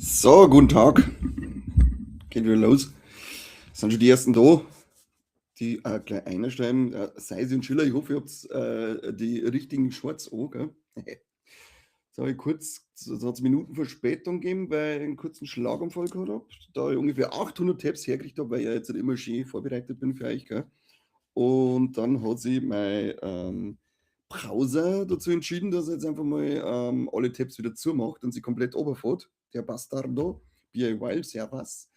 So, guten Tag. Geht wieder los. Sind schon die ersten da, die gleich einschreiben. Seisi und Schiller, ich hoffe, ihr habt die richtigen Shorts an, gell? Jetzt habe ich kurz, so hat's Minuten Verspätung gegeben, weil ich einen kurzen Schlaganfall gehabt habe. Da ich ungefähr 800 Tabs hergekriegt habe, weil ich ja jetzt nicht immer schön vorbereitet bin für euch, gell? Und dann hat sich mein Browser dazu entschieden, dass er jetzt einfach mal alle Tabs wieder zumacht und sie komplett runterfährt. Der Bastardo, BI Wild, Servus.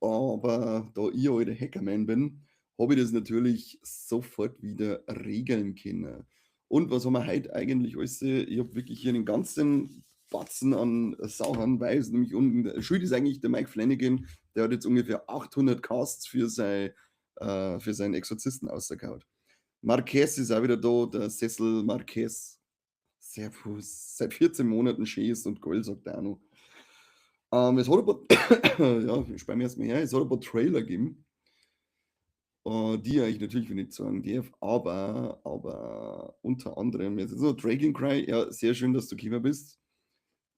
Aber da ich alter Hackerman bin, habe ich das natürlich sofort wieder regeln können. Und was haben wir heute eigentlich alles? Ich habe wirklich hier einen ganzen Batzen an Sachen, weil es nämlich unten, schuld ist eigentlich der Mike Flanagan, der hat jetzt ungefähr 800 Casts für seinen Exorzisten ausgehauen. Marquez ist auch wieder da, der Cecil Marquez. Servus, seit 14 Monaten schießt und Gold, sagt er auch noch. Es hat ein paar, ja, ich spare mir erstmal her, es hat ein paar Trailer gegeben, die ich natürlich nicht sagen darf, aber unter anderem, jetzt ist noch Dragon Cry, ja, sehr schön, dass du gekommen bist.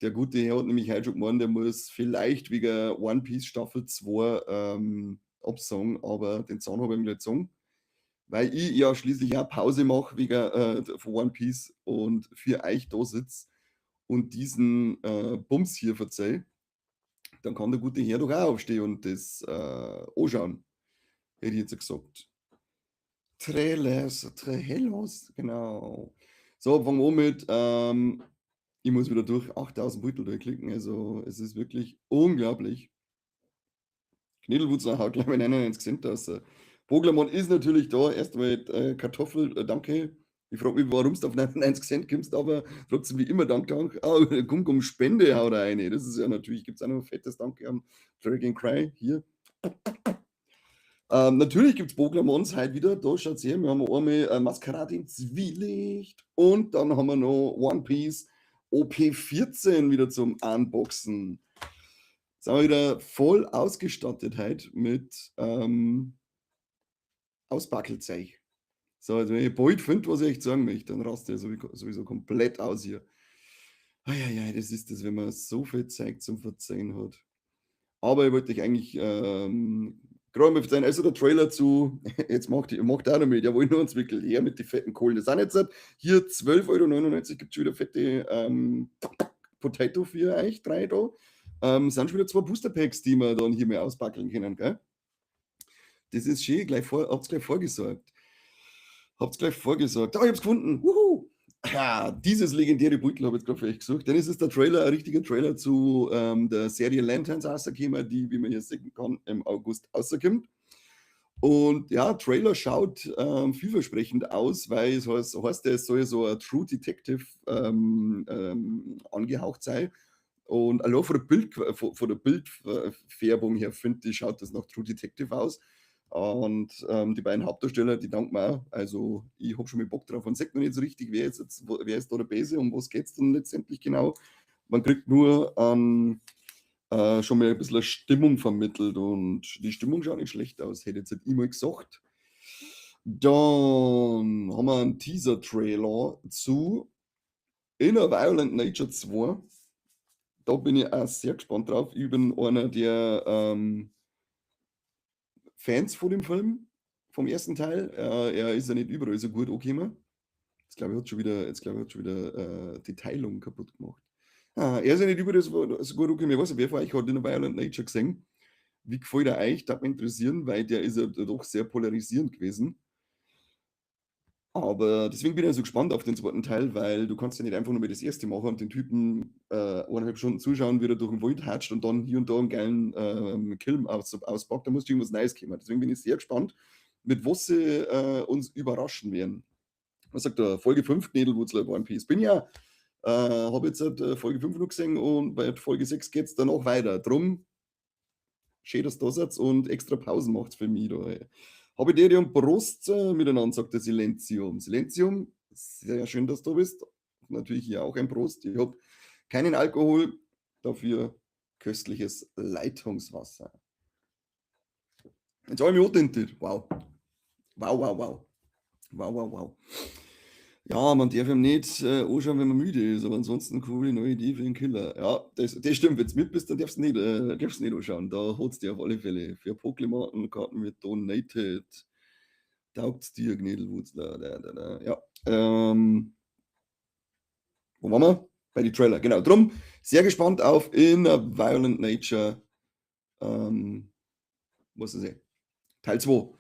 Der gute Herr hat nämlich heute schon gemeint, der muss vielleicht wegen One Piece Staffel 2 absagen, aber den Zahn habe ich ihm nicht gezogen, weil ich ja schließlich auch Pause mache wegen von One Piece und für euch da sitze und diesen Bums hier verzeih, dann kann der gute Herr doch auch aufstehen und das anschauen, hätte ich jetzt gesagt. Trailers, genau. So, fangen wir an mit, ich muss wieder durch 8000 Beutel durchklicken, also es ist wirklich unglaublich. Knädelwutzer haut gleich mal einen ins Gesicht aus. Boglermann ist natürlich da. Erstmal Kartoffel, danke. Ich frage mich, warum du auf 99 Cent kommst, aber trotzdem wie immer Dank. Oh, Gum Spende haut er eine. Das ist ja natürlich, gibt es auch noch ein fettes Danke an Dragon Cry hier. Natürlich gibt es Boglermanns heute wieder. Da schaut her, wir haben einmal Maskerade in Zwielicht und dann haben wir noch One Piece OP14 wieder zum Unboxen. Sind wir wieder voll ausgestattet heute mit Ausbackelzeug. So, also wenn ihr bald findet, was ich echt sagen möchte, dann rast ihr sowieso komplett aus hier. Eieiei, das ist das, wenn man so viel Zeug zum Verzeihen hat. Aber ich wollte euch eigentlich gerade mal verzeihen, also der Trailer zu, jetzt macht er auch noch mit, jawohl, nur uns wirklich her mit den fetten Kohlen. Das sind jetzt hier 12,99 Euro, gibt es schon wieder fette Potato für euch, 3 da. Sind schon wieder 2 Booster Packs, die wir dann hier mal ausbackeln können, gell? Das ist schön, habt's gleich vorgesorgt. Habt's gleich vorgesorgt. Ah, ich hab's gefunden. Wuhu! Ja, dieses legendäre Beutel habe ich jetzt gerade für euch gesucht. Denn es ist der Trailer, ein richtiger Trailer zu der Serie Lanterns rausgekommen, die, wie man hier sehen kann, im August rauskommt. Und ja, Trailer schaut vielversprechend aus, weil es heißt, es soll so ein True Detective angehaucht sein. Und allein von der Bildfärbung her, finde ich, schaut das nach True Detective aus. Und die beiden Hauptdarsteller, die danken mir auch. Also, ich habe schon mal Bock drauf. Man sagt noch nicht so richtig, wer ist da der Böse, um was geht es dann letztendlich genau. Man kriegt nur schon mal ein bisschen eine Stimmung vermittelt und die Stimmung schaut nicht schlecht aus, hätte jetzt ich mal gesagt. Dann haben wir einen Teaser-Trailer zu Inner Violent Nature 2. Da bin ich auch sehr gespannt drauf. Ich bin einer der Fans von dem Film, vom ersten Teil. Er ist ja nicht überall so gut angekommen. Jetzt glaube ich, hat schon wieder die Teilung kaputt gemacht. Er ist ja nicht überall so gut angekommen. Ich weiß nicht, wer von euch hat den Violent Nature gesehen? Wie gefällt er euch? Das mich interessieren, weil der ist ja doch sehr polarisierend gewesen. Aber deswegen bin ich so gespannt auf den zweiten Teil, weil du kannst ja nicht einfach nur mit das erste machen und den Typen 1,5 Stunden zuschauen, wie er durch den Wald hatscht und dann hier und da einen geilen Kill auspackt. Da muss irgendwas Neues kommen. Deswegen bin ich sehr gespannt, mit was sie uns überraschen werden. Was sagt der Folge 5, Knädelwurzler One Piece? Bin ja, habe jetzt Folge 5 noch gesehen und bei Folge 6 geht es dann auch weiter. Drum, schön, dass du da seid und extra Pausen macht für mich. Da. Habe ich dir und Prost miteinander, sagt der Silenzium. Silenzium, sehr schön, dass du bist. Natürlich hier auch ein Prost. Ich habe keinen Alkohol, dafür köstliches Leitungswasser. Jetzt habe ich mich angetintet. Wow. Wow, wow, wow. Wow, wow, wow. Ja, man darf ihm nicht, anschauen, wenn man müde ist, aber ansonsten coole neue Idee für 'n Killer. Ja, das stimmt. Wenn's mit bist, dann darfst du nicht anschauen. Da hat's dir auf alle Fälle. Für Pokémon-Karten wird donated. Taugt's dir, Gnedelwurzler. Ja, wo waren wir? Bei die Trailer, genau. Drum sehr gespannt auf In a Violent Nature, ähm, was ist Teil 2.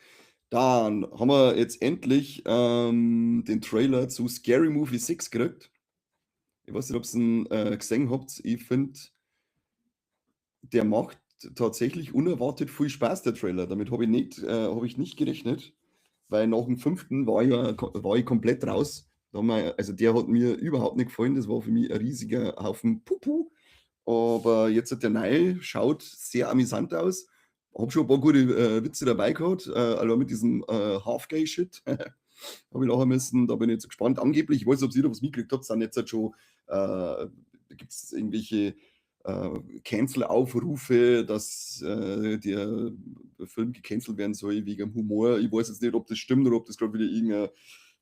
Dann haben wir jetzt endlich, den Trailer zu Scary Movie 6 gekriegt. Ich weiß nicht, ob's ihn, gesehen habt. Ich finde, der macht tatsächlich unerwartet viel Spaß, der Trailer. Damit habe ich nicht gerechnet, weil nach dem 5. war ich komplett raus. Also, der hat mir überhaupt nicht gefallen. Das war für mich ein riesiger Haufen Pupu. Aber jetzt hat der neue schaut sehr amüsant aus. Habe schon ein paar gute, Witze dabei gehabt, allein mit diesem, Half-Gay-Shit. Habe ich lachen müssen, da bin ich jetzt gespannt. Angeblich, ich weiß nicht, ob ihr was mitgekriegt habt, sind jetzt halt schon, gibt's irgendwelche, Cancel-Aufrufe, dass, der Film gecancelt werden soll wegen Humor. Ich weiß jetzt nicht, ob das stimmt oder ob das gerade wieder irgend 'ne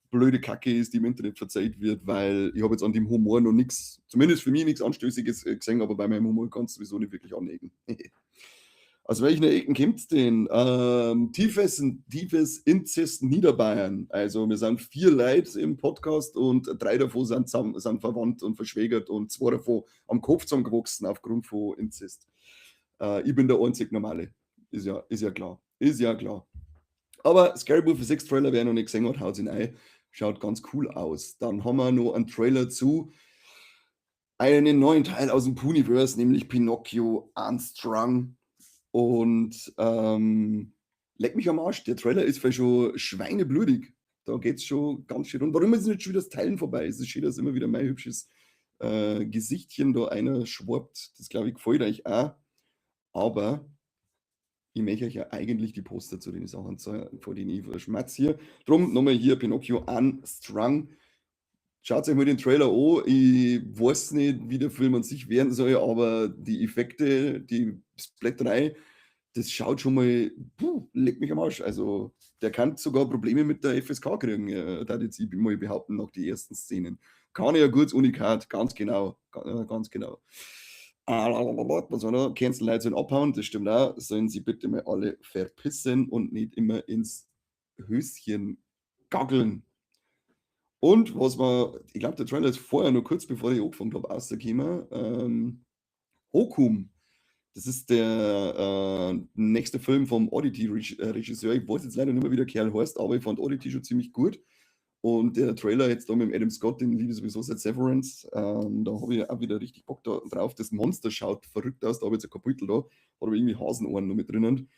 blöde Kacke ist, die im Internet verzeiht wird, weil ich habe jetzt an dem Humor noch nix, zumindest für mich nichts Anstößiges, gesehen, aber bei meinem Humor kann's sowieso nicht wirklich anecken. Aus welchen Ecken kommt's denn? Tiefes Inzest Niederbayern. Also, wir sind 4 Leute im Podcast und 3 davon sind verwandt und verschwägert und 2 davon am Kopf zusammengewachsen aufgrund von Inzest. Ich bin der einzig Normale. Ist ja klar. Ist ja klar. Aber Scary Movie 6 Trailer, wer noch nicht gesehen hat, haut's ihn rein. Schaut ganz cool aus. Dann haben wir noch einen Trailer zu einem neuen Teil aus dem Puniverse, nämlich Pinocchio Unstrung. Und, leck mich am Arsch, der Trailer ist vielleicht schon schweineblutig. Da geht's schon ganz schön rund. Warum ist nicht schon wieder das Teilen vorbei? Es ist schön, dass immer wieder mein hübsches, Gesichtchen da einer schwappt. Das, glaube ich, gefällt euch auch. Aber ich möchte euch ja eigentlich die Poster zu den Sachen zeigen, vor denen ich schmatze hier. Drum noch mal hier Pinocchio Unstrung. Schaut euch mal den Trailer an. Ich weiß nicht, wie der Film an sich werden soll, aber die Effekte, die Splatterei, das schaut schon mal, leck mich am Arsch. Also, der kann sogar Probleme mit der FSK kriegen, würde jetzt ich mal behaupten, nach die ersten Szenen. Kann er ja gutes Unikat, ganz genau, ganz genau. Was war da? Cancel Leute sollen abhauen, das stimmt auch. Sollen sie bitte mal alle verpissen und nicht immer ins Höschen gaggeln. Und was war, ich glaube, der Trailer ist vorher nur kurz bevor ich angefangen habe, rausgekommen. Hokum. Das ist der nächste Film vom Oddity-Regisseur. Ich weiß jetzt leider nicht mehr, wie der Kerl heißt, aber ich fand Oddity schon ziemlich gut. Und der Trailer jetzt da mit dem Adam Scott, den liebe ich sowieso seit Severance, da habe ich auch wieder richtig Bock da drauf. Das Monster schaut verrückt aus, da habe ich jetzt ein Kapitel da, hat aber irgendwie Hasenohren noch mit drinnen.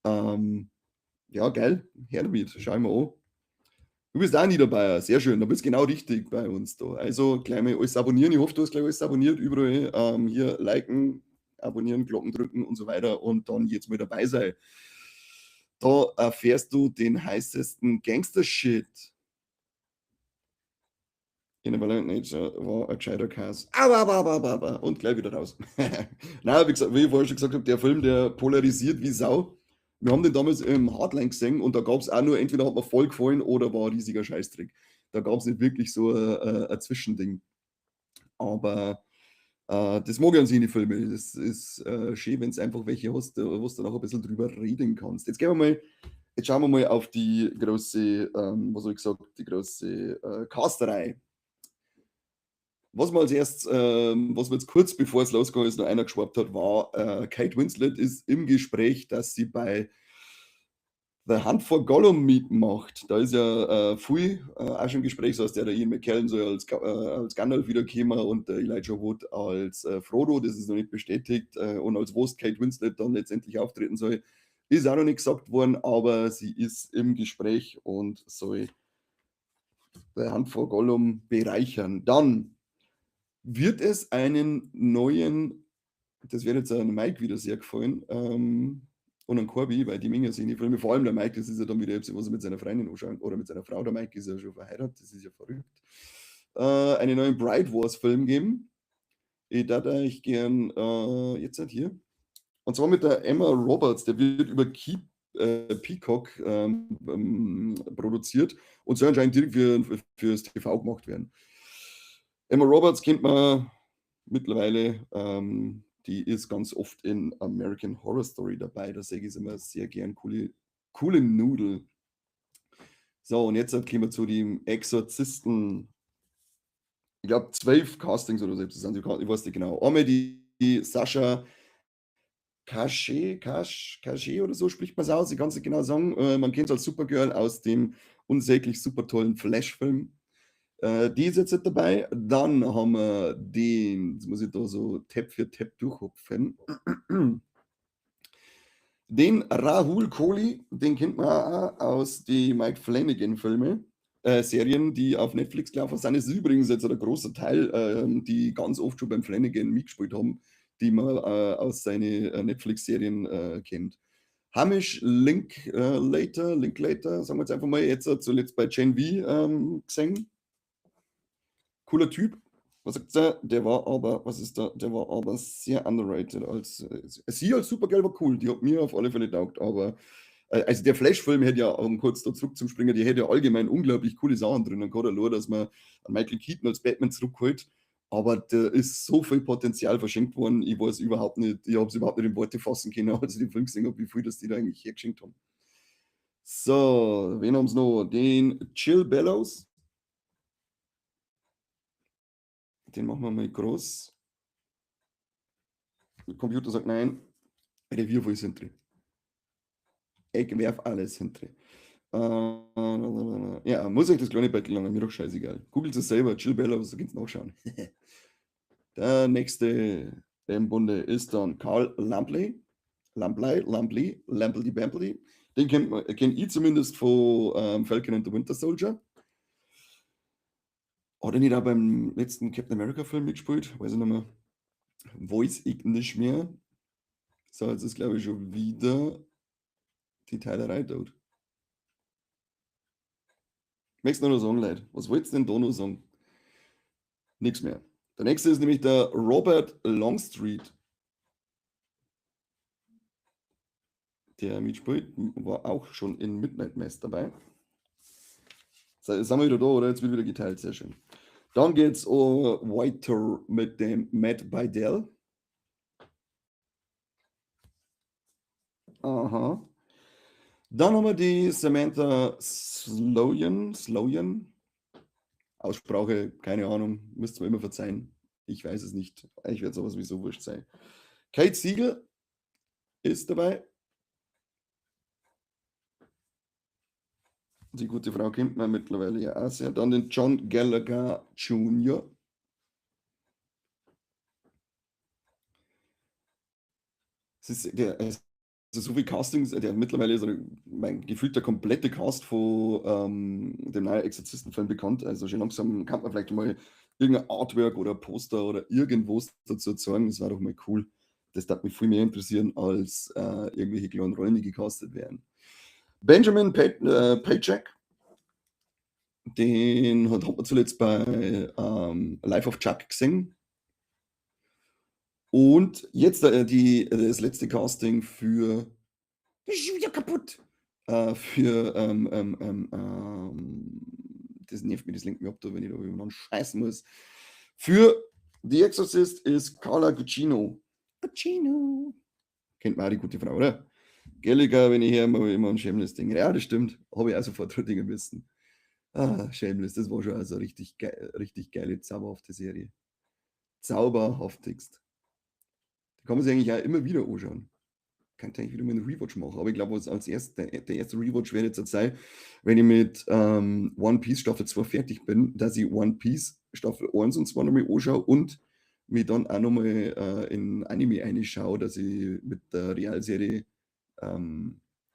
Ja, geil, her damit, schau ich mir an. Du bist auch Niederbayer, sehr schön, da bist genau richtig bei uns da. Also gleich mal alles abonnieren. Ich hoffe, du hast gleich alles abonniert, überall hier liken, abonnieren, Glocken drücken und so weiter und dann jetzt mal dabei sein. Da erfährst du den heißesten Gangster-Shit. In a Violent Nature war ein gescheiter Cast. Aber und gleich wieder raus. Nein, wie gesagt, wie ich vorher schon gesagt habe, der Film, der polarisiert wie Sau. Wir haben den damals im Hardline gesehen und da gab es auch nur, entweder hat mir voll gefallen oder war ein riesiger Scheißdreck. Da gab es nicht wirklich so ein Zwischending. Aber das mag ich an sich in die Filme. Das ist schön, wenn es einfach welche hast, wo du noch ein bisschen drüber reden kannst. Jetzt schauen wir mal auf die große, was habe ich gesagt, die große Casterei. Was mir jetzt kurz bevor es losgegangen ist, noch einer geschwappt hat, war, Kate Winslet ist im Gespräch, dass sie bei The Hunt for Gollum mitmacht. Da ist ja viel auch schon im Gespräch, so heißt der Ian McKellen soll als Gandalf wiederkommen und der Elijah Wood als Frodo, das ist noch nicht bestätigt. Und als was Kate Winslet dann letztendlich auftreten soll, ist auch noch nicht gesagt worden, aber sie ist im Gespräch und soll The Hunt for Gollum bereichern. Dann wird es einen neuen, das wird jetzt an Mike wieder sehr gefallen, und an Corby, weil die mengen sich die Filme, vor allem der Mike, das ist ja dann wieder, was er mit seiner Freundin anschaut oder mit seiner Frau. Der Mike ist ja schon verheiratet, das ist ja verrückt. Einen neuen Bright Wars Film geben. Ich würde euch gern jetzt halt hier. Und zwar mit der Emma Roberts, der wird über Keep Peacock produziert und soll anscheinend direkt fürs TV gemacht werden. Emma Roberts kennt man mittlerweile, die ist ganz oft in American Horror Story dabei. Da sage ich immer sehr gern coole Nudel. So, und jetzt kommen wir zu dem Exorzisten. Ich glaube, 12 Castings oder so. Ich weiß nicht genau. Einmal die Sascha Cachet oder so spricht man es aus. Ich kann es nicht genau sagen. Man kennt es als Supergirl aus dem unsäglich super tollen Flash-Film. Die ist jetzt nicht dabei. Dann haben wir den, jetzt muss ich da so Tab für Tab durchhupfen. Den Rahul Kohli, den kennt man auch aus den Mike Flanagan-Filmen, Serien, die auf Netflix gelaufen sind. Das ist übrigens jetzt ein großer Teil, die ganz oft schon beim Flanagan mitgespielt haben, die man aus seinen Netflix-Serien kennt. Hamish Linklater, sagen wir jetzt einfach mal, jetzt zuletzt bei Gen V gesehen. Cooler Typ. Was sagt der? Der war aber, was ist da? Der war aber sehr underrated. Sie als Supergirl war cool, die hat mir auf alle Fälle taugt, aber also der Flash-Film hätte ja, um kurz da zurück zum Springen, die hätte ja allgemein unglaublich coole Sachen drin. Gerade nur, dass man an Michael Keaton als Batman zurückholt, aber da ist so viel Potenzial verschenkt worden, ich weiß überhaupt nicht, ich habe es überhaupt nicht in Worte fassen können, als ich den Film gesehen habe, wie viel das die da eigentlich hergeschenkt haben. So, wen haben sie noch? Den Chill Bellows. Den machen wir mal groß. Der Computer sagt nein. Reviervoll sind drin. Ich werf alles hinter. Ja, muss ich das kleine Battle lang, mir doch scheißegal. Googelt es selber, Chill Bellows, da könnt ihr nachschauen. Der nächste im Bunde ist dann Carl Lampley. Lampley, Bampley. Den kennt ich zumindest von Falcon and the Winter Soldier. Hat er nicht auch beim letzten Captain America Film mitgespielt? Weiß ich nicht mehr. Weiß ich nicht mehr. So, jetzt ist glaube ich schon wieder die Teilerei dort. Möchtest du noch sagen, Leute? Was wolltest du denn da noch sagen? Nichts mehr. Der nächste ist nämlich der Robert Longstreet. Der mitspielt, war auch schon in Midnight Mass dabei. So, sind wir wieder da, oder? Jetzt wird wieder geteilt, sehr schön. Dann geht's weiter mit dem Matt Bydell. Aha. Dann haben wir die Samantha Sloyan. Aussprache, keine Ahnung, müsst ihr mir immer verzeihen. Ich weiß es nicht. Ich werde sowas wie so wurscht sein. Kate Siegel ist dabei. Die gute Frau kennt man mittlerweile ja auch sehr. Dann den John Gallagher Jr. Also so viel Castings, der mittlerweile ist mein gefühlt der komplette Cast von dem neuen Exorzistenfilm bekannt. Also schon langsam kann man vielleicht mal irgendein Artwork oder Poster oder irgendwas dazu sagen. Das war doch mal cool. Das darf mich viel mehr interessieren als irgendwelche kleinen Rollen, die gecastet werden. Benjamin Paycheck, den hat man zuletzt bei Life of Chuck gesehen. Und jetzt das letzte Casting für. Das ist schon wieder kaputt. Für. Das nervt mich, das lenkt mich ab, wenn ich da jemanden scheißen muss. Für The Exorcist ist Carla Gugino. Gugino. Kennt man auch die gute Frau, oder? Gallagher, wenn ich hier immer ein Shameless-Ding. Ja, das stimmt. Habe ich auch sofort dingen müssen. Shameless, das war schon also richtig geile, zauberhafte Serie. Zauberhaftigst. Die kann man sich eigentlich auch immer wieder anschauen. Könnte eigentlich wieder mal einen Rewatch machen, aber ich glaube, der erste Rewatch wäre jetzt sein, wenn ich mit One Piece Staffel 2 fertig bin, dass ich One Piece Staffel 1 und 2 nochmal anschaue und mir dann auch nochmal in Anime einschaue, dass ich mit der Realserie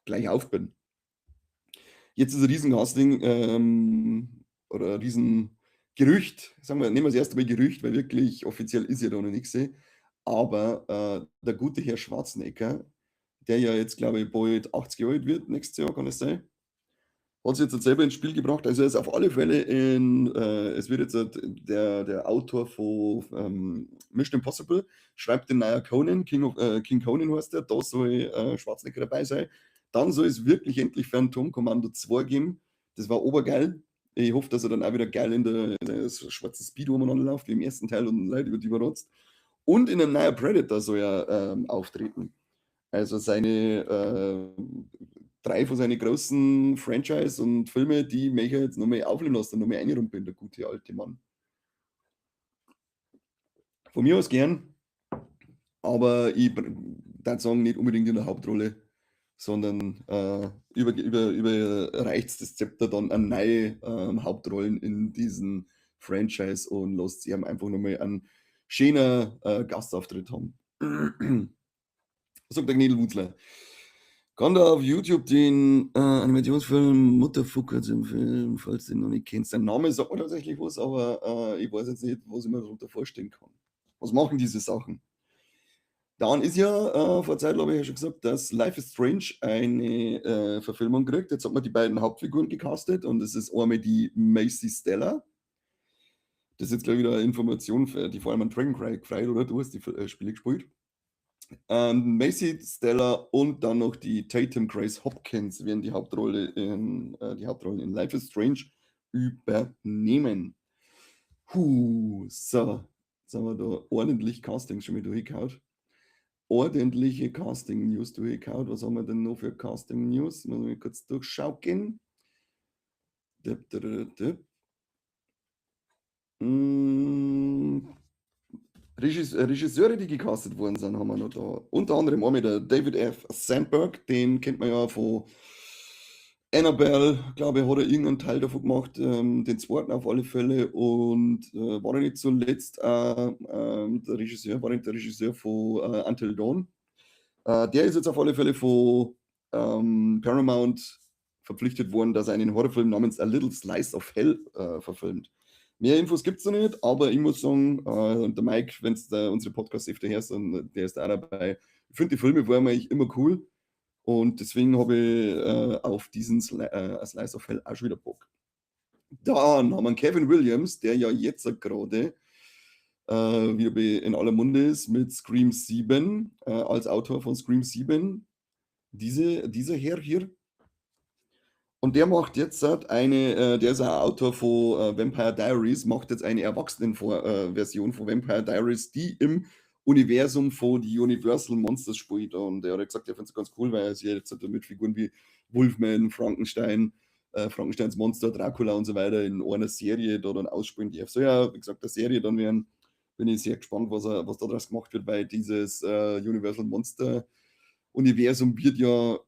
gleich auf bin. Jetzt ist ein Riesen-Casting oder ein Riesengerücht, sagen wir, nehmen wir das erste Mal Gerücht, weil wirklich offiziell ist ja da noch nichts. Aber der gute Herr Schwarzenegger, der ja jetzt, glaube ich, bald 80 Jahre alt wird, nächstes Jahr kann es sein, hat es jetzt selber ins Spiel gebracht. Also er ist auf alle Fälle es wird jetzt der Autor von Mission Impossible, schreibt den neuen Conan, King Conan heißt der, da soll Schwarzenegger dabei sein. Dann soll es wirklich endlich Phantom Commando 2 geben. Das war obergeil. Ich hoffe, dass er dann auch wieder geil in der so schwarzen Speedo umeinander läuft, wie im ersten Teil und Leute über die überrotzt. Und in einem neuen Predator soll er auftreten. Also seine 3 von seinen großen Franchise und Filme, die möchte er jetzt nochmal aufleben lassen, nochmal einrumpeln, der gute alte Mann. Von mir aus gern, aber ich würde sagen, nicht unbedingt in der Hauptrolle, sondern überreicht das Zepter dann an neue Hauptrollen in diesen Franchise und lässt sie ihm einfach nochmal einen schönen Gastauftritt haben. Sagt der Gnädel Wutzler. Kann da auf YouTube den Animationsfilm Mutterfucker zum Film, falls du den noch nicht kennst. Sein Name sagt mir tatsächlich was, aber ich weiß jetzt nicht, was ich mir darunter vorstellen kann. Was machen diese Sachen? Dann ist ja, vor Zeit habe ich ja schon gesagt, dass Life is Strange eine Verfilmung kriegt. Jetzt hat man die beiden Hauptfiguren gecastet und es ist einmal die Macy Stella. Das ist jetzt gleich wieder eine Information, die vor allem an Dragon Cry gefreut, oder? Du hast die Spiele gespielt. Macy Stella und dann noch die Tatum Grace Hopkins werden die Hauptrollen in Life is Strange übernehmen. So, jetzt haben wir da ordentlich Castings schon wieder durchgehauen. Ordentliche Casting-News durchgehauen. Was haben wir denn noch für Casting-News? Muss ich kurz durchschauen. Regisseure, die gecastet worden sind, haben wir noch da. Unter anderem auch mit der David F. Sandberg, den kennt man ja von Annabelle, glaube ich, hat er irgendeinen Teil davon gemacht, den zweiten auf alle Fälle. Und war er nicht zuletzt der Regisseur von Until Dawn. Der ist jetzt auf alle Fälle von Paramount verpflichtet worden, dass er einen Horrorfilm namens A Little Slice of Hell verfilmt. Mehr Infos gibt es noch nicht, aber ich muss sagen, der Mike, wenn es unsere Podcasts öfter hörst, und der ist auch dabei, ich finde die Filme waren eigentlich immer cool und deswegen habe ich auf diesen Slice of Hell auch schon wieder Bock. Dann haben wir Kevin Williams, der ja jetzt gerade wieder in aller Munde ist mit Scream 7, als Autor von Scream 7. Dieser Herr hier. Und der macht jetzt der ist ein Autor von Vampire Diaries, macht jetzt eine Erwachsenen-Version von Vampire Diaries, die im Universum von die Universal Monsters spielt. Und er hat gesagt, er findet es ganz cool, weil er sich jetzt mit Figuren wie Wolfman, Frankenstein, Frankensteins Monster, Dracula und so weiter in einer Serie da dann ausspielen darf. So ja, wie gesagt, der Serie dann werden, bin ich sehr gespannt, was da draus gemacht wird, weil dieses Universal Monster Universum wird ja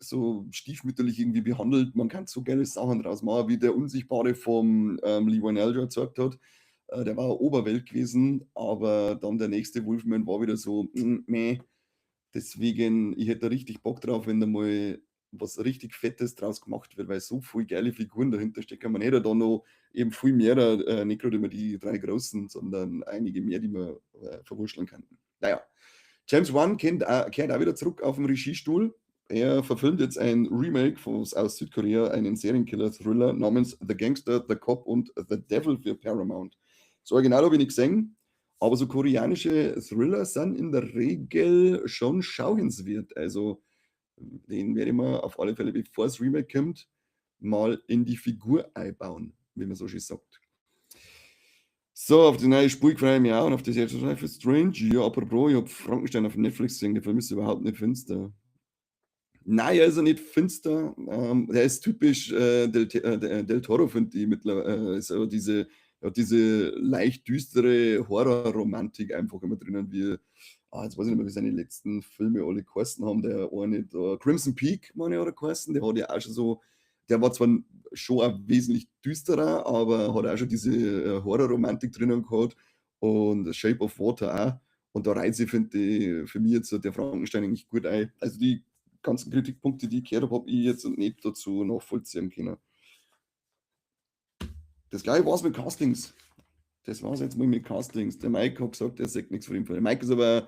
so stiefmütterlich irgendwie behandelt. Man kann so geile Sachen draus machen, wie der Unsichtbare vom Lee Wynell schon gesagt hat. Der war Oberwelt gewesen, aber dann der nächste Wolfman war wieder so, meh. Deswegen, ich hätte da richtig Bock drauf, wenn da mal was richtig Fettes draus gemacht wird, weil so viele geile Figuren dahinter stecken. Man hätte da noch eben viel mehr, nicht gerade immer die 3 großen, sondern einige mehr, die man verwurschteln könnten. Naja, James Wan kehrt auch wieder zurück auf den Regiestuhl. Er verfilmt jetzt ein Remake aus Südkorea, einen Serienkiller-Thriller namens The Gangster, The Cop und The Devil für Paramount. Das Original habe ich nicht gesehen, aber so koreanische Thriller sind in der Regel schon schauenswert. Also den werde ich mir auf alle Fälle, bevor das Remake kommt, mal in die Figur einbauen, wie man so schön sagt. So, auf die neue Spur freue ich mich auch und auf das jetzt Life is Strange. Ja, apropos, ich habe Frankenstein auf Netflix gesehen, der Film ist überhaupt nicht finster. Nein, er ist ja nicht finster. Er ist typisch Del Toro, finde ich mittlerweile. So diese leicht düstere Horrorromantik einfach immer drinnen, wie, jetzt weiß ich nicht mehr, wie seine letzten Filme alle geheißen haben. Der eine, da, Crimson Peak, meine ich, oder geheißen, der hat ja auch schon so, der war zwar schon auch wesentlich düsterer, aber hat auch schon diese Horrorromantik drinnen gehabt und Shape of Water auch. Und da reiht sich, finde ich, für mich jetzt so der Frankenstein eigentlich gut ein. Also die ganzen Kritikpunkte, die ich gehört habe, habe ich jetzt nicht dazu nachvollziehen können. Das gleiche war es mit Castings. Das war es jetzt mal mit Castings. Der Mike hat gesagt, er sagt nichts von ihm. Der Mike ist aber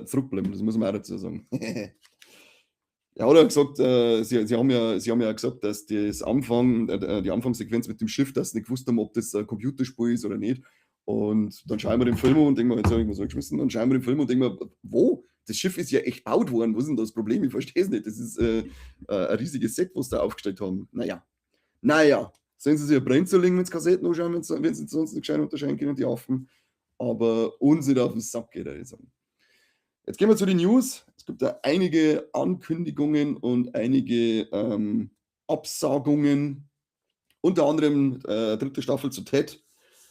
zurückbleiben, das muss man auch dazu sagen. Er hat ja gesagt, sie haben ja gesagt, dass die Anfangssequenz mit dem Schiff, dass sie nicht gewusst haben, ob das ein Computerspiel ist oder nicht. Und dann schauen wir den Film und denken wir, jetzt habe ich mal so geschmissen, dann schauen wir den Film und denken wir, wo? das Schiff ist ja echt out worden. Was ist denn das Problem? Ich verstehe es nicht. Das ist ein riesiges Set, was sie da aufgestellt haben. Naja, sollen sie sich ein Brenn zulegen, wenn sie Kassetten anschauen, wenn sie sonst nicht gescheit unterscheiden können, die Affen. Aber uns nicht auf den Sack geht, würde ich sagen. Jetzt gehen wir zu den News. Es gibt da einige Ankündigungen und einige Absagungen. Unter anderem dritte Staffel zu Ted.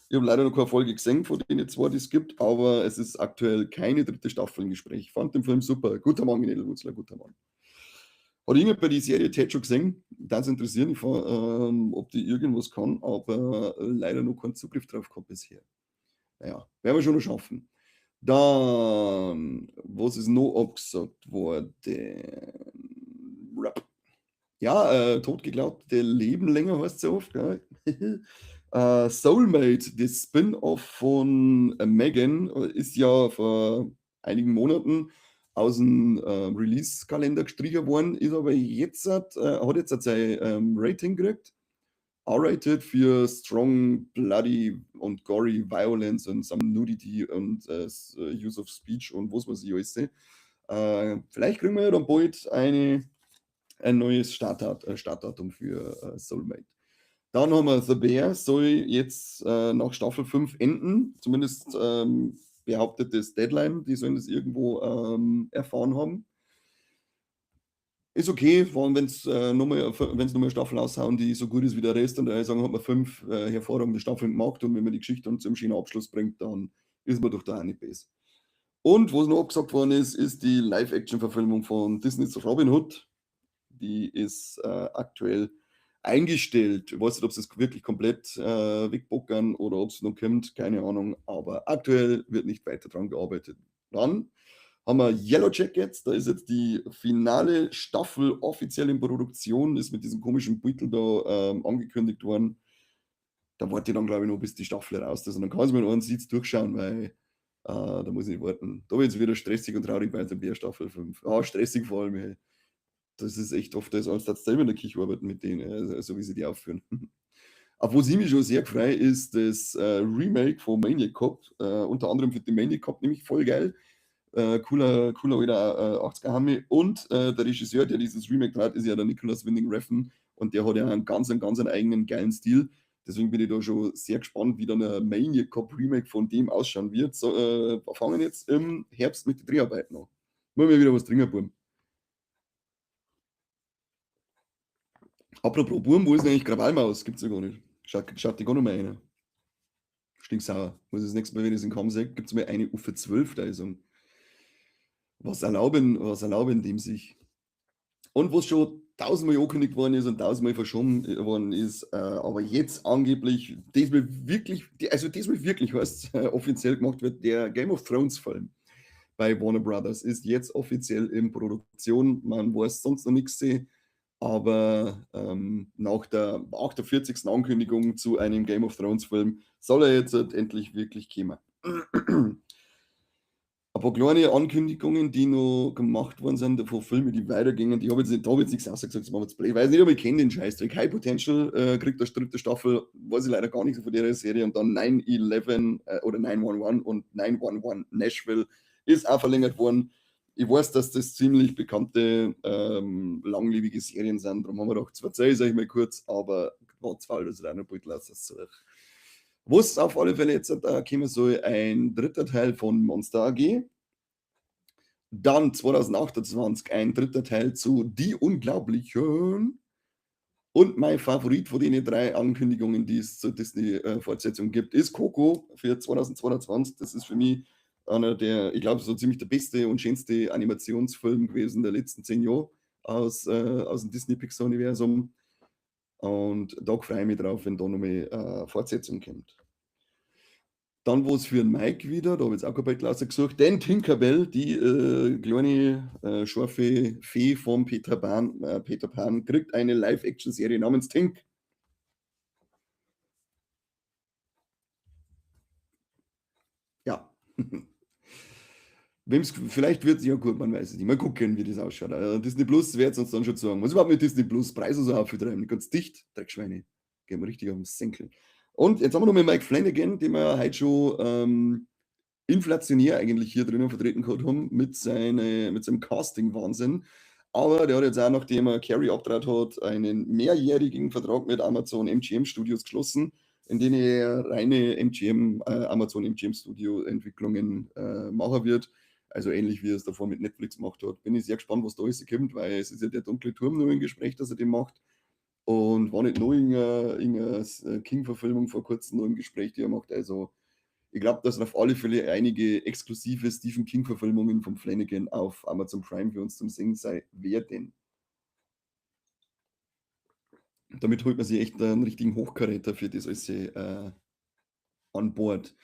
Ich habe leider noch keine Folge gesehen, von denen zwei, die es gibt, aber es ist aktuell keine dritte Staffel im Gespräch. Ich fand den Film super. Guter Mann, Nedelwurzler, guter Mann. Hat jemand bei die Serie Ted schon gesehen? Das interessiert mich, ob die irgendwas kann, aber leider noch keinen Zugriff drauf gehabt bisher. Naja, werden wir schon noch schaffen. Dann, was ist noch abgesagt worden? Ja, totgeglaubte Leben länger heißt es ja oft. Gell? Soulmate, das Spin-off von Megan, ist ja vor einigen Monaten aus dem Release-Kalender gestrichen worden, ist aber jetzt, hat jetzt sein Rating gekriegt. R-rated für strong, bloody und gory violence und some nudity und use of speech und was weiß ich alles. Vielleicht kriegen wir ja dann bald ein neues Startdatum für Soulmate. Dann haben wir The Bear, soll jetzt nach Staffel 5 enden. Zumindest behauptet das Deadline, die sollen das irgendwo erfahren haben. Ist okay, vor allem wenn es nochmal eine Staffel aushauen, die so gut ist wie der Rest, und sagen, hat man 5 hervorragende Staffeln gemacht, und wenn man die Geschichte dann zum schönen Abschluss bringt, dann ist man doch da auch nicht besser. Und was noch abgesagt worden ist, ist die Live-Action-Verfilmung von Disneys Robin Hood. Die ist aktuell eingestellt. Ich weiß nicht, ob sie es wirklich komplett wegbockern oder ob es noch kommt, keine Ahnung. Aber aktuell wird nicht weiter dran gearbeitet. Dann haben wir Yellow Jackets, da ist jetzt die finale Staffel offiziell in Produktion, ist mit diesem komischen Beutel da angekündigt worden. Da warte ich dann, glaube ich, noch, bis die Staffel raus ist. Und dann kann es mir noch einen Sitz durchschauen, weil da muss ich nicht warten. Da wird es wieder stressig und traurig bei der Bär-Staffel 5. Stressig vor allem. Hey. Das ist echt oft das, als das selber in der Küche arbeiten mit denen, so wie sie die aufführen. Auf was ich mich schon sehr freue, ist das Remake von Maniac Cop. Unter anderem für den Maniac Cop nämlich voll geil. Cooler alter 80er Hammer. Und der Regisseur, der dieses Remake hat, ist ja der Nicholas Winding Refn, und der hat ja einen ganz eigenen geilen Stil. Deswegen bin ich da schon sehr gespannt, wie dann ein Maniac Cop Remake von dem ausschauen wird. So, wir fangen jetzt im Herbst mit den Dreharbeiten an. Muss mir wieder was trinken, Buben. Apropos Burm, wo ist denn eigentlich Krawallmaus? Gibt's ja gar nicht. Schaut die gar nicht mehr rein. Stinksauer. Muss das nächste Mal, wenn ich es in Kamm sehe, gibt es mir eine Uffe 12, da ist was erlauben dem sich. Und was schon tausendmal angekündigt worden ist und tausendmal verschoben worden ist, aber jetzt angeblich, diesmal wirklich heißt offiziell gemacht wird, der Game of Thrones Film bei Warner Brothers ist jetzt offiziell in Produktion. Man weiß sonst noch nichts, aber nach der 48. Ankündigung zu einem Game of Thrones Film soll er jetzt endlich wirklich kommen. Ein paar kleine Ankündigungen, die noch gemacht worden sind, von Filmen, die weitergingen, da habe ich jetzt nichts ausgesagt, das machen wir jetzt Play. Ich weiß nicht, ob ich kenne den Scheißdreck. High Potential kriegt als dritte Staffel, weiß ich leider gar nicht so von der Serie, und dann 9-11 oder 911 und 911 Nashville ist auch verlängert worden. Ich weiß, dass das ziemlich bekannte, langlebige Serien sind, darum haben wir gedacht, zwar zeige ich euch mal kurz, aber war zwar das reiner Beutel aus das Zeug. Was auf alle Fälle jetzt kommen soll, ein dritter Teil von Monster AG. Dann 2028 ein dritter Teil zu Die Unglaublichen. Und mein Favorit von den 3 Ankündigungen, die es zur Disney-Fortsetzung gibt, ist Coco für 2022. Das ist für mich einer der, ich glaube, so ziemlich der beste und schönste Animationsfilm gewesen der letzten 10 Jahre aus dem Disney-Pixar-Universum. Und da freue ich mich drauf, wenn da nochmal Fortsetzung kommt. Dann was für den Mike wieder, da habe ich jetzt auch kein Beitel rausgesucht, denn Tinkerbell, die kleine scharfe Fee von Peter Pan, kriegt eine Live-Action-Serie namens Tink. Ja. Vielleicht wird es ja gut, man weiß es nicht. Mal gucken, wie das ausschaut. Disney Plus wird es uns dann schon sagen. Was überhaupt mit Disney Plus? Preise so aufgetreiben, ganz dicht, Dreckschweine. Gehen wir richtig auf den Senkel. Und jetzt haben wir noch mit Mike Flanagan, den wir heute schon inflationär eigentlich hier drinnen vertreten gehabt haben mit seinem Casting-Wahnsinn. Aber der hat jetzt auch, nachdem er Carrie abgedreht hat, einen mehrjährigen Vertrag mit Amazon MGM Studios geschlossen, in dem er reine Amazon MGM Studio Entwicklungen machen wird. Also ähnlich wie er es davor mit Netflix gemacht hat. Bin ich sehr gespannt, was da alles kommt, weil es ist ja der dunkle Turm nur im Gespräch, dass er den macht. Und war nicht nur irgendeine King-Verfilmung vor kurzem noch im Gespräch, die er macht. Also ich glaube, dass auf alle Fälle einige exklusive Stephen King-Verfilmungen von Flanagan auf Amazon Prime für uns zum Singen sein werden. Damit holt man sich echt einen richtigen Hochkaräter für das alles an Bord.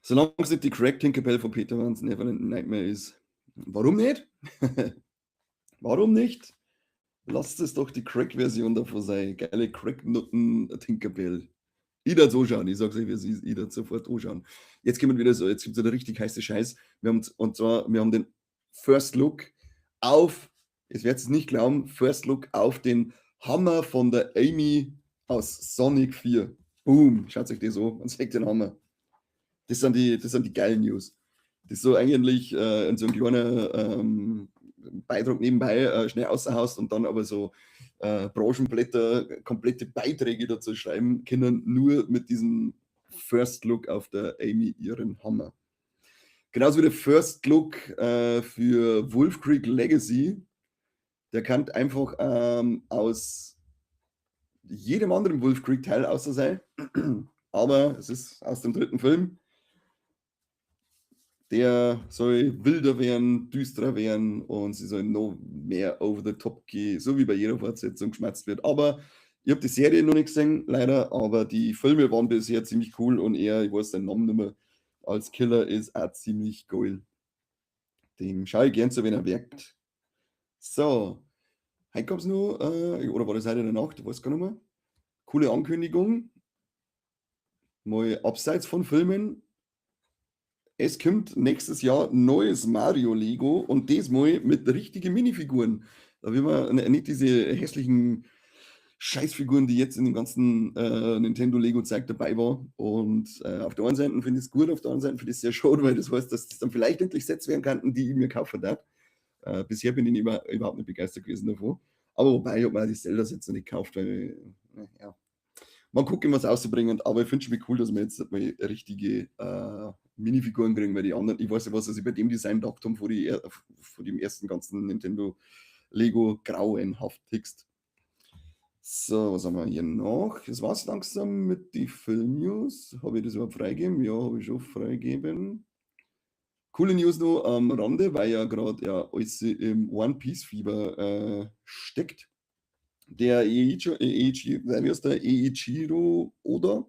Solange es nicht die Craig Tinkerbell von Peter Vans Neverland Nightmare ist. Warum nicht? Warum nicht? Lasst es doch die Craig-Version davon sein. Geile Craig-Nutten Tinkerbell. Ich würde anschauen, ich sag's euch, wie es ist, ich würde sofort anschauen. Jetzt kommt wieder so, jetzt gibt es wieder richtig heiße Scheiß. Wir haben den First Look auf, jetzt werdet ihr es nicht glauben, First Look auf den Hammer von der Amy aus Sonic 4. Boom, schaut euch das an, man sieht den Hammer. Das sind die geilen News. Das ist so eigentlich so ein kleiner Beitrag nebenbei schnell außerhaust und dann aber so Branchenblätter komplette Beiträge dazu schreiben können, nur mit diesem First Look auf der Amy ihren Hammer. Genauso wie der First Look für Wolf Creek Legacy. Der kann einfach aus jedem anderen Wolf Creek Teil außer sein. Aber es ist aus dem dritten Film. Der soll wilder werden, düsterer werden und sie soll noch mehr over the top gehen, so wie bei jeder Fortsetzung geschmatzt wird. Aber ich habe die Serie noch nicht gesehen, leider, aber die Filme waren bisher ziemlich cool und er, ich weiß seinen Namen nicht mehr, als Killer ist auch ziemlich geil. Dem schaue ich gern zu, wenn er wirkt. So, heute gab es noch, oder war das heute in der Nacht, ich weiß gar nicht mehr. Coole Ankündigung. Mal abseits von Filmen. Es kommt nächstes Jahr neues Mario-Lego und diesmal mit richtigen Minifiguren. Da will man nicht diese hässlichen Scheißfiguren, die jetzt in dem ganzen Nintendo-Lego-Zeug dabei war. Und auf der einen Seite finde ich es gut, auf der anderen Seite finde ich es sehr schade, weil das heißt, dass das dann vielleicht endlich Sets werden könnten, die ich mir kaufen darf. Bisher bin ich überhaupt nicht begeistert gewesen davon. Aber wobei, ich habe mir die Zelda-Sets noch nicht gekauft, weil, ja, mal gucken, was auszubringen. Aber ich finde es schon cool, dass wir jetzt mal richtige Minifiguren kriegen, weil die anderen, ich weiß nicht, was sie bei dem Design gedacht haben, vor dem ersten ganzen Nintendo Lego grauenhaft Text. So, was haben wir hier noch? Das war es langsam mit den Film-News. Habe ich das überhaupt freigegeben? Ja, habe ich schon freigegeben. Coole News noch am Rande, weil ja gerade alles im One Piece-Fieber steckt. Der Eiichiro Oda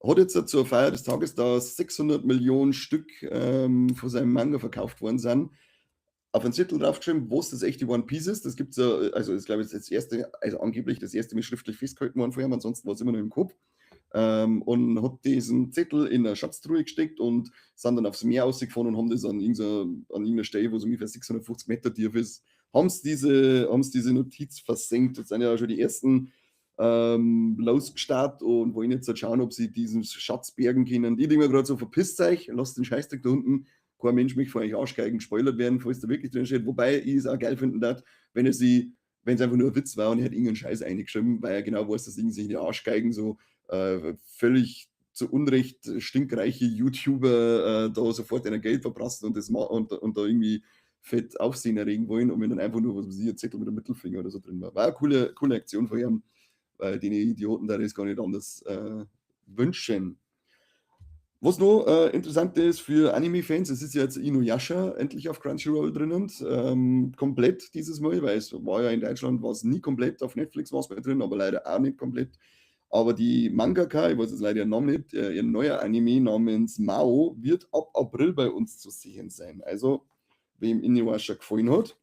hat jetzt zur Feier des Tages da 600 Millionen Stück von seinem Manga verkauft worden sind. Auf einen Zettel draufgeschrieben, was das echte One Piece ist. Das gibt es ja, also ist glaube ich das erste, also angeblich das erste Mal schriftlich festgehalten worden vorher, ansonsten war es immer nur im Kopf. Und hat diesen Zettel in eine Schatztruhe gesteckt und sind dann aufs Meer ausgefahren und haben das an irgendeiner Stelle, wo es ungefähr 650 Meter tief ist, haben sie diese Notiz versenkt. Jetzt sind ja schon die ersten losgestartet und wollen jetzt halt schauen, ob sie diesen Schatz bergen können. Die denken mir gerade so, verpisst euch, lasst den Scheißdreck da unten. Kein Mensch möchte von euch Arschgeigen gespoilert werden, falls da wirklich drin steht. Wobei ich es auch geil finden darf, wenn es einfach nur ein Witz war und er hat irgendeinen Scheiß eingeschrieben, weil er genau weiß, dass irgendwie sich die Arschgeigen so völlig zu Unrecht stinkreiche YouTuber da sofort ihnen Geld verprassen und da irgendwie fett Aufsehen erregen wollen und wenn dann einfach nur, was weiß ich, ein Zettel mit einem Mittelfinger oder so drin war. War eine coole Aktion von ihm, weil die Idioten da das gar nicht anders wünschen. Was noch interessant ist für Anime-Fans, es ist ja jetzt Inuyasha endlich auf Crunchyroll drinnen, komplett dieses Mal, weil es war ja in Deutschland war es nie komplett, auf Netflix war es mal drin, aber leider auch nicht komplett. Aber die Mangaka, ich weiß jetzt leider ihren Namen nicht, ihr neuer Anime namens Mao wird ab April bei uns zu sehen sein. Also, wem Inuyasha gefallen hat,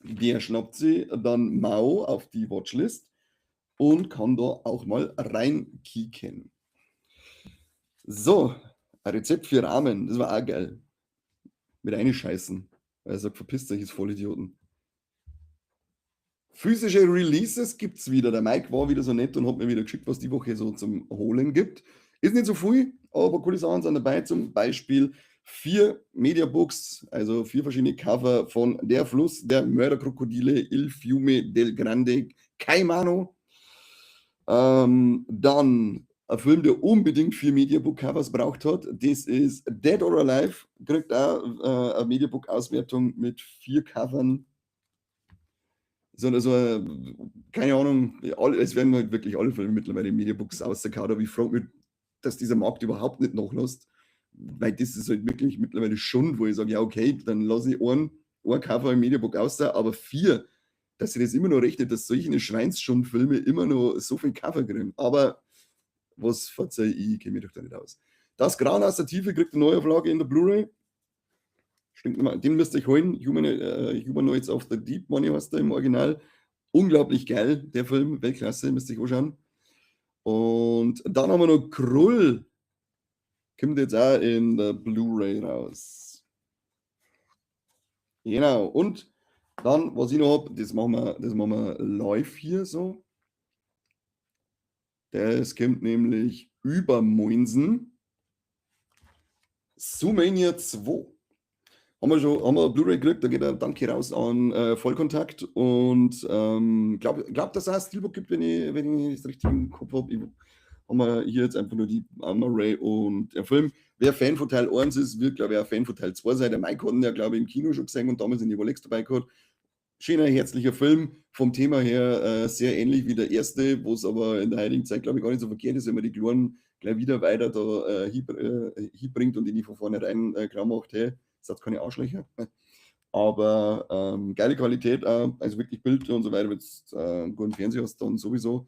der schnappt sie dann Mao auf die Watchlist und kann da auch mal reinkicken. So, ein Rezept für Ramen, das war auch geil. Mit einscheißen. Weil er sagt, verpisst euch, ist Vollidioten. Physische Releases gibt es wieder. Der Mike war wieder so nett und hat mir wieder geschickt, was die Woche so zum Holen gibt. Ist nicht so viel, aber coole Sachen sind dabei. Zum Beispiel 4 Mediabooks, also 4 verschiedene Cover von Der Fluss der Mörderkrokodile, Il Fiume del Grande Caimano. Dann ein Film, der unbedingt 4 Mediabook-Covers braucht hat. Das ist Dead or Alive. Kriegt auch eine Mediabook-Auswertung mit 4 Covern. So, keine Ahnung, es werden halt wirklich alle Filme mittlerweile in Mediabooks rausgehauen, aber ich frage mich, dass dieser Markt überhaupt nicht nachlässt, weil das ist halt wirklich mittlerweile schon, wo ich sage, ja okay, dann lasse ich ein Cover im Mediabook aus, aber 4, dass sie das immer noch rechnet, dass solche Schweinsschund-Filme immer noch so viel Cover kriegen. Aber was verzeih ich kenne mich doch da nicht aus. Das Gran aus der Tiefe kriegt eine Neuauflage in der Blu-ray. Stimmt mal, den müsst ihr euch holen. Humanoids of the Deep Money heißt der im Original. Unglaublich geil, der Film, Weltklasse, müsst ihr euch anschauen. Und dann haben wir noch Krull. Kommt jetzt auch in der Blu-ray raus. Genau, und dann, was ich noch habe, das machen wir live hier so. Das kommt nämlich übermorgen. Zoomania 2. Haben wir Blu-ray gekriegt, da geht ein Danke raus an Vollkontakt und glaub, dass es ein Steelbook gibt, wenn ich es richtig im Kopf habe. Haben wir hier jetzt einfach nur die Armory und der Film. Wer Fan von Teil 1 ist, wird, glaube ich, auch Fan von Teil 2 sein. Der Mike hat ihn ja, glaube ich, im Kino schon gesehen und damals in die Rolex dabei gehabt. Schöner, herzlicher Film, vom Thema her sehr ähnlich wie der erste, wo es aber in der heutigen Zeit, glaube ich, gar nicht so verkehrt ist, wenn man die Klonen gleich wieder weiter da hinbringt und die nicht von vornherein klar macht, hey, das hat keine Arschlöcher. Aber geile Qualität, also wirklich Bild und so weiter, wenn du einen guten Fernseher hast, dann sowieso.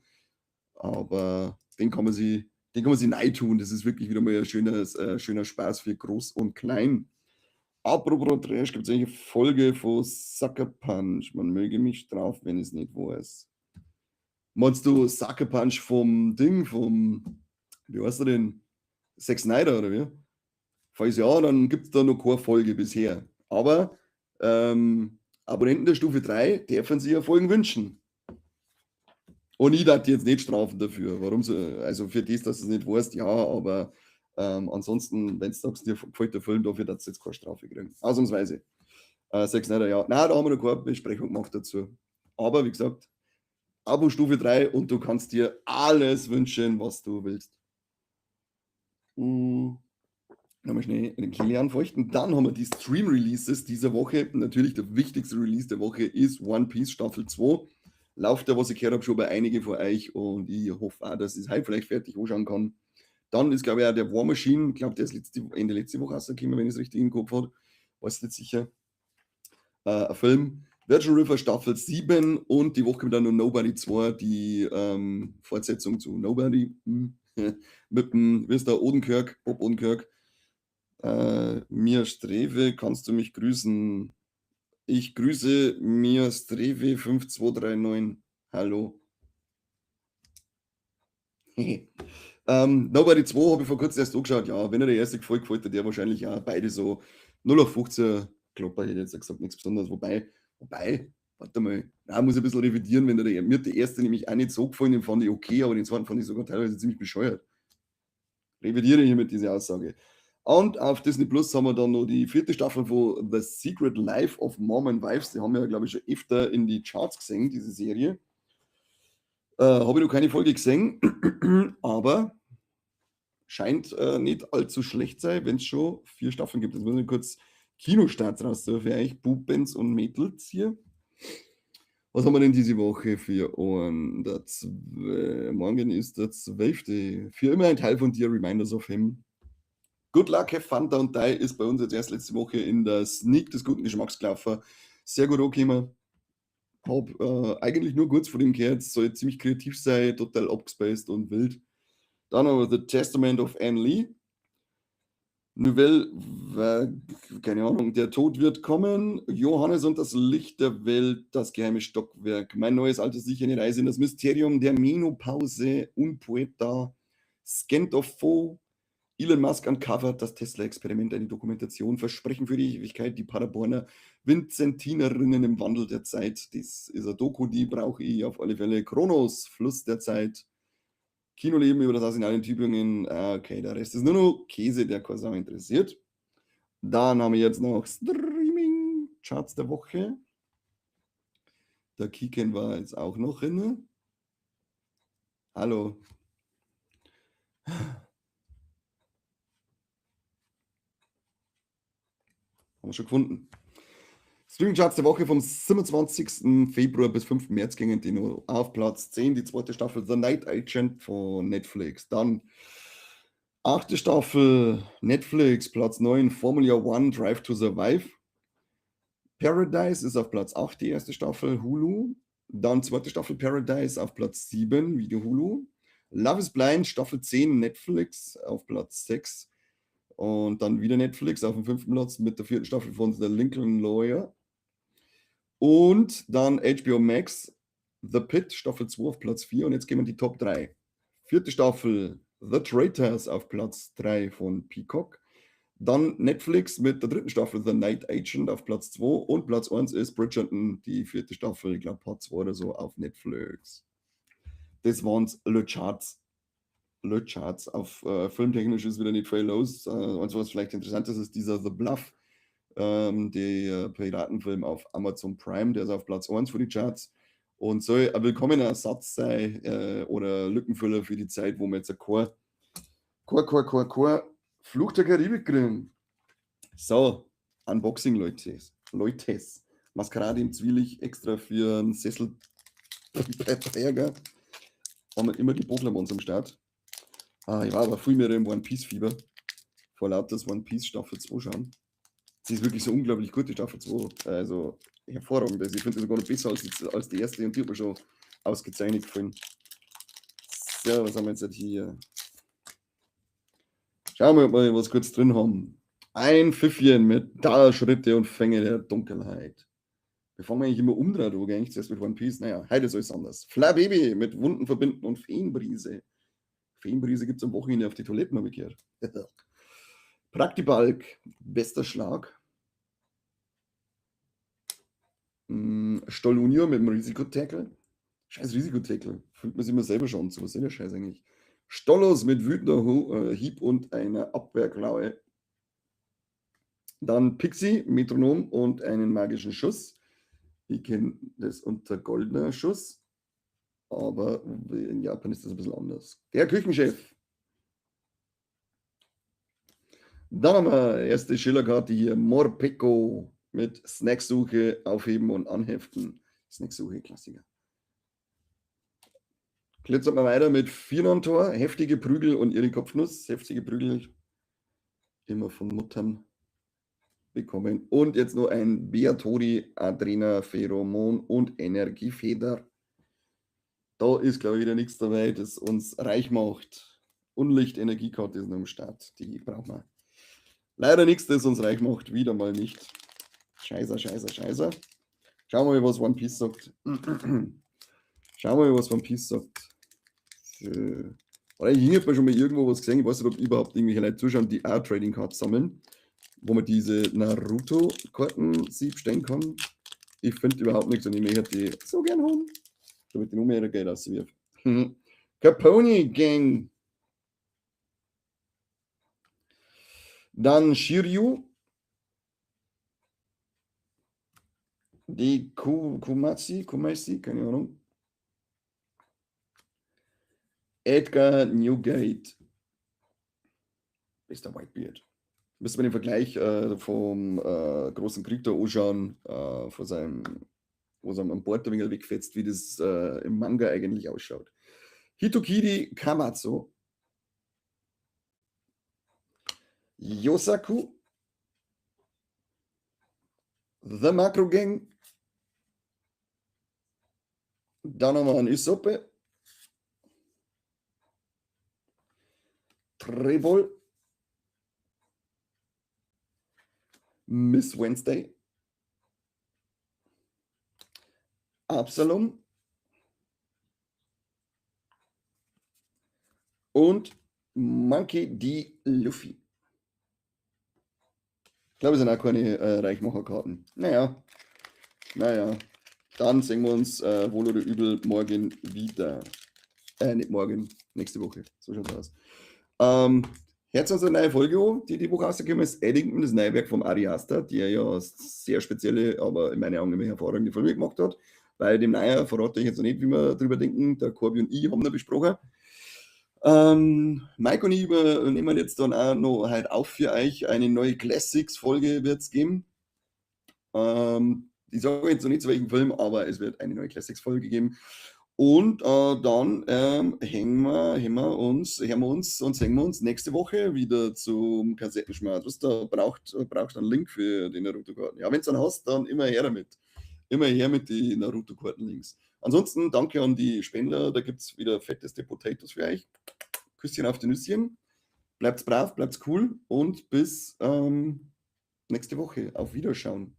Aber den kann man sich nein tun. Das ist wirklich wieder mal ein schöner Spaß für Groß und Klein. Apropos Trash, gibt es eine Folge von Sucker Punch. Man möge mich strafen, wenn es nicht weiß. Meinst du Sucker Punch wie heißt er denn? Zack Snyder oder wie? Falls ja, dann gibt es da noch keine Folge bisher. Aber Abonnenten der Stufe 3 dürfen sich ja Folgen wünschen. Und ich darf die jetzt nicht strafen dafür. Warum so? Also für das, dass du es nicht weißt, ja, aber ansonsten, wenn du sagst, dir gefällt der Film, dafür darfst du jetzt keine Strafe kriegen. Ausnahmsweise. Zack Snyder, ja. Nein, da haben wir noch keine Besprechung gemacht dazu. Aber wie gesagt, Abo Stufe 3 und du kannst dir alles wünschen, was du willst. Nochmal schnell den Kilian feuchten. Dann haben wir die Stream-Releases dieser Woche. Natürlich der wichtigste Release der Woche ist One Piece Staffel 2. Läuft ja, was ich gehört habe, schon bei einigen von euch und ich hoffe auch, dass ich es heute vielleicht fertig anschauen kann. Dann ist, glaube ich, auch der War Machine, ich glaube, der ist Ende letzte Woche rausgekommen, wenn ich es richtig im Kopf habe. Weiß nicht sicher. Ein Film. Virgin River Staffel 7 und die Woche kommt dann noch Nobody 2, die Fortsetzung zu Nobody. Mit dem, wie ist der, Bob Odenkirk. Mia Streve, kannst du mich grüßen? Ich grüße Mia Streve 5239. Hallo. Nobody 2 habe ich vor kurzem erst angeschaut. Ja, wenn er der erste gefällt, gefällt er der wahrscheinlich auch. Beide so 0 auf 15 Klopper, hätte ich jetzt gesagt, nichts Besonderes. Wobei, warte mal, na, muss ich ein bisschen revidieren, wenn mir hat der erste nämlich auch nicht so gefallen, den fand ich okay, aber den zweiten fand ich sogar teilweise ziemlich bescheuert. Revidiere hiermit diese Aussage. Und auf Disney Plus haben wir dann noch die 4. Staffel von The Secret Life of Mormon Wives. Die haben wir ja, glaube ich, schon öfter in die Charts gesehen, diese Serie. Habe ich noch keine Folge gesehen, aber scheint nicht allzu schlecht sein, wenn es schon 4 Staffeln gibt. Jetzt muss ich kurz Kinostarts raus für euch, Bubens und Mädels hier. Was haben wir denn diese Woche für Ohren? Morgen ist der 12. Für immer ein Teil von dir, Reminders of Him. Good Luck, Have Fanta und Die ist bei uns jetzt erst letzte Woche in der Sneak des guten Geschmacks gelaufen. Sehr gut angekommen. Habe eigentlich nur kurz von dem gehört, soll ziemlich kreativ sein, total abgespaced und wild. Dann haben wir The Testament of Anne Lee. Nouvelle, keine Ahnung, der Tod wird kommen. Johannes und das Licht der Welt, das geheime Stockwerk. Mein neues altes Ich, eine Reise in das Mysterium der Menopause. Un Poeta. Scent of Foe. Elon Musk uncovert das Tesla-Experiment, eine Dokumentation, Versprechen für die Ewigkeit, die Paderborner Vincentinerinnen im Wandel der Zeit. Das ist eine Doku, die brauche ich auf alle Fälle. Kronos, Fluss der Zeit. Kinoleben über das Arsenal in Tübingen. Okay, der Rest ist nur noch Käse, der keine Sau interessiert. Dann haben wir jetzt noch Streaming-Charts der Woche. Der Kicken war jetzt auch noch drin. Hallo. Haben wir schon gefunden. Streaming-Charts der Woche vom 27. Februar bis 5. März gingen die noch auf Platz 10, die zweite Staffel The Night Agent von Netflix. Dann 8. Staffel Netflix, Platz 9, Formula One Drive to Survive. Paradise ist auf Platz 8, die erste Staffel, Hulu. Dann zweite Staffel Paradise auf Platz 7, Video Hulu. Love is Blind, Staffel 10, Netflix auf Platz 6. Und dann wieder Netflix auf dem 5. Platz mit der 4. Staffel von The Lincoln Lawyer. Und dann HBO Max, The Pit, Staffel 2 auf Platz 4. Und jetzt gehen wir in die Top 3. 4. Staffel The Traitors auf Platz 3 von Peacock. Dann Netflix mit der 3. Staffel The Night Agent auf Platz 2. Und Platz 1 ist Bridgerton, die 4. Staffel, ich glaube Part 2 oder so, auf Netflix. Das waren Le Charts. Le Charts. Auf filmtechnisch ist wieder nicht viel los. Und was vielleicht interessant ist dieser The Bluff, der Piratenfilm auf Amazon Prime, der ist auf Platz 1 für die Charts und soll ein willkommener Ersatz sein oder Lückenfüller für die Zeit, wo wir jetzt ein Fluch der Karibik kriegen. So, Unboxing, Leute. Maskerade im Zwielicht extra für einen Sessel Ärger. Haben wir immer die Pokémons am Start. Ich war aber viel mehr im One Piece Fieber. Vor lauter One Piece Staffel 2 schauen. Sie ist wirklich so unglaublich gut, die Staffel 2. Also hervorragend. Also ich finde sie sogar noch besser als die erste und die hat mir schon ausgezeichnet gefunden. So, was haben wir jetzt hier? Schauen wir mal, was wir kurz drin haben. Ein Pfiffchen mit Dauerschritte und Fänge der Dunkelheit. Wir fangen eigentlich immer umdrehen, wo eigentlich zuerst mit One Piece. Naja, heute ist alles anders. Fla Baby mit Wunden verbinden und Feenbrise. Feenbrise gibt es am Wochenende auf die Toiletten, habe ich gehört. Praktibalk, bester Schlag. Stollunior mit dem Risikotackle. Scheiß Risikotackle. Fühlt man sich immer selber schon zu. Was ist der Scheiß eigentlich? Stollos mit wütender Hieb und einer Abwehrklaue. Dann Pixie, Metronom und einen magischen Schuss. Ich kenne das unter goldener Schuss. Aber in Japan ist das ein bisschen anders. Der Küchenchef. Dann haben wir erste Schillerkarte hier. Morpeko mit Snacksuche, Aufheben und Anheften. Snacksuche, Klassiker. Klettert man weiter mit Viernon-Tor, heftige Prügel und ihre Kopfnuss. Heftige Prügel immer von Muttern bekommen. Und jetzt noch ein Beatori, Adrena, Pheromon und Energiefeder. Da ist, glaube ich, wieder nichts dabei, das uns reich macht. Unlicht-Energiekarte ist noch am Start. Die brauchen wir. Leider nichts, das uns reich macht. Wieder mal nicht. Scheiße. Schauen wir mal, was One Piece sagt. Oder ich habe schon mal irgendwo was gesehen, ich weiß nicht, ob überhaupt irgendwelche Leute zuschauen, die auch Trading Cards sammeln, wo man diese Naruto-Karten bestellen kann. Ich finde überhaupt nichts und ich möchte die so gern haben, damit die nur mehr Geld auswirft. Capone Gang. Dann Shiryu. Die Kumasi, keine Ahnung. Edgar Newgate. Bester Whitebeard. Müssen wir den Vergleich vom großen Krieg da anschauen, von seinem, wo es am Bord ein wenig wegfetzt, wie das im Manga eigentlich ausschaut. Hitokiri Kamatsu. Yosaku. The Macro Gang. Dann haben wir einen Isoppe. Trebol. Miss Wednesday. Absalom. Und Monkey D. Luffy. Ich glaube, es sind auch keine Reichmacherkarten. Naja. Dann sehen wir uns wohl oder übel morgen wieder. Nicht morgen, nächste Woche. So schaut es aus. Hört uns eine neue Folge an, die Woche rausgekommen ist. Eddington, das neue Werk vom Ari Aster, der ja sehr spezielle, aber in meinen Augen immer hervorragende Filme gemacht hat. Bei dem Neuen verrate ich jetzt noch nicht, wie wir drüber denken. Der Corby und ich haben da besprochen. Mike und ich übernehmen jetzt dann auch noch halt auf für euch. Eine neue Classics-Folge wird es geben. Ich sage jetzt noch nicht zu welchem Film, aber es wird eine neue Classics-Folge geben. Und dann hören wir uns und sehen wir uns nächste Woche wieder zum Kassettenschmerz. Was da braucht einen Link für den Naruto-Karten. Ja, wenn du einen hast, dann immer her damit. Immer her mit den Naruto-Karten-Links. Ansonsten danke an die Spender, da gibt es wieder fetteste Potatoes für euch. Küsschen auf die Nüsschen. Bleibt's brav, bleibt's cool und bis nächste Woche. Auf Wiederschauen.